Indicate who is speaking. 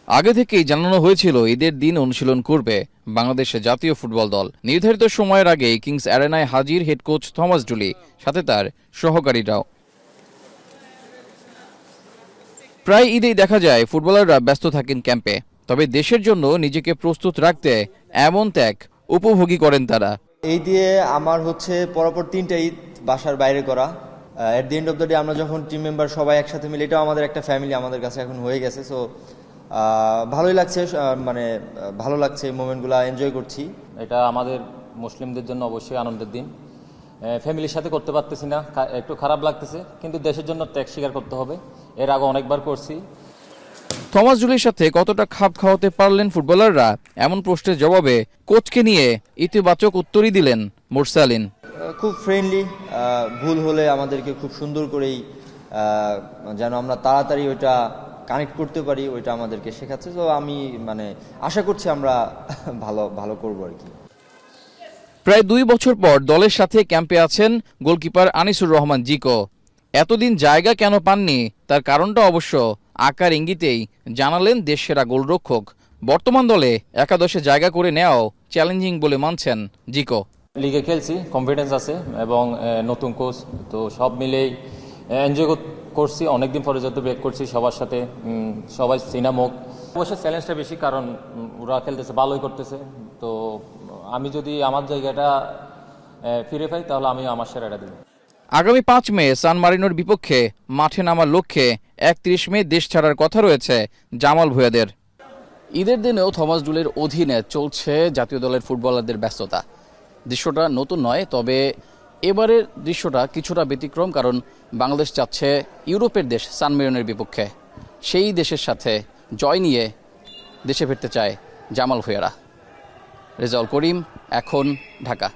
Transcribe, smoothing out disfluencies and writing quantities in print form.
Speaker 1: আগে থেকেই জানানো হয়েছিল ঈদের দিন অনুশীলন করবে বাংলাদেশের জাতীয় ফুটবল দল। নির্ধারিত সময়ের আগে কিংস অ্যারেনায় হাজির হেড কোচ থমাস জুলি, সাথে তার সহকারীরাও। প্রায় ঈদেই দেখা যায় ফুটবলাররা ব্যস্ত থাকেন ক্যাম্পে, তবে দেশের জন্য নিজেকে প্রস্তুত রাখতে এমন ত্যাগ উপভোগী করেন তারা।
Speaker 2: এই দিয়ে আমার হচ্ছে পরপর 3টা ঈদ বাসার বাইরে করা। At the end of the day আমরা যখন টিম মেম্বার সবাই একসাথে মিলে, এটাও আমাদের একটা ফ্যামিলি আমাদের কাছে এখন হয়ে গেছে। সো ভালোই লাগছে, ভালো লাগছে, এই মোমেন্টগুলো এনজয় করছি।
Speaker 3: এটা আমাদের মুসলিমদের জন্য অবশ্যই আনন্দের দিন। ফ্যামিলির সাথে করতে পারতেছি না, একটু খারাপ লাগতেছে, কিন্তু দেশের জন্য ত্যাগ স্বীকার করতে হবে। এর আগে অনেকবার করছি।
Speaker 1: থমাস জুলির সাথে কতটা খাপ খাওয়াতে পারলেন ফুটবলাররা, এমন প্রশ্নের জবাবে কোচকে নিয়ে ইতিবাচক উত্তরই দিলেন মুরসালিন।
Speaker 2: খুব ফ্রেন্ডলি, ভুল হলে আমাদেরকে খুব সুন্দর করেই যেন আমরা তাড়াতাড়ি ওইটা কানেক্ট করতে পারি, ওইটা আমাদেরকে শেখাচ্ছে। তো আমি আশা করছি আমরা ভালো করবো আর কি।
Speaker 1: প্রায় 2 বছর পর দলের সাথে ক্যাম্পে আছেন গোলকিপার আনিসুর রহমান জিকো। এতদিন জায়গা কেন পাননি তার কারণটা অবশ্য আকার ইঙ্গিতেই জানালেন দেশসেরা গোলরক্ষক। বর্তমান দলে একাদশে জায়গা করে নেওয়াও চ্যালেঞ্জিং বলে মানছেন জিকো।
Speaker 3: লিগে খেলছি, কনফিডেন্স আছে এবং নতুন কোচ, তো সব মিলেই এনজয় করছি। অনেকদিন পরে যত ব্রেক করছি সবার সাথে, সবাই সিনামুখ। অবশ্যই চ্যালেঞ্জটা বেশি, কারণ ওরা খেলতেছে, ভালোই করতেছে। তো আমি যদি আমার জায়গাটা ফিরে পাই তাহলে আমি আমার সেরাটা দিব।
Speaker 1: আগামী 5 মে সান মারিনোর বিপক্ষে মাঠে নামার লক্ষ্যে 31 মে দেশ ছাড়ার কথা রয়েছে জামাল ভুঁইয়াদের। ঈদের দিনেও থমাস জুলির অধীনে চলছে জাতীয় দলের ফুটবলারদের ব্যস্ততা। দৃশ্যটা নতুন নয়, তবে এবারের দৃশ্যটা কিছুটা ব্যতিক্রম, কারণ বাংলাদেশ যাচ্ছে ইউরোপের দেশ সান মারিনোর বিপক্ষে। সেই দেশের সাথে জয় নিয়ে দেশে ফিরতে চায় জামাল ভুঁইয়ারা। রেজাউল করিম, এখন, ঢাকা।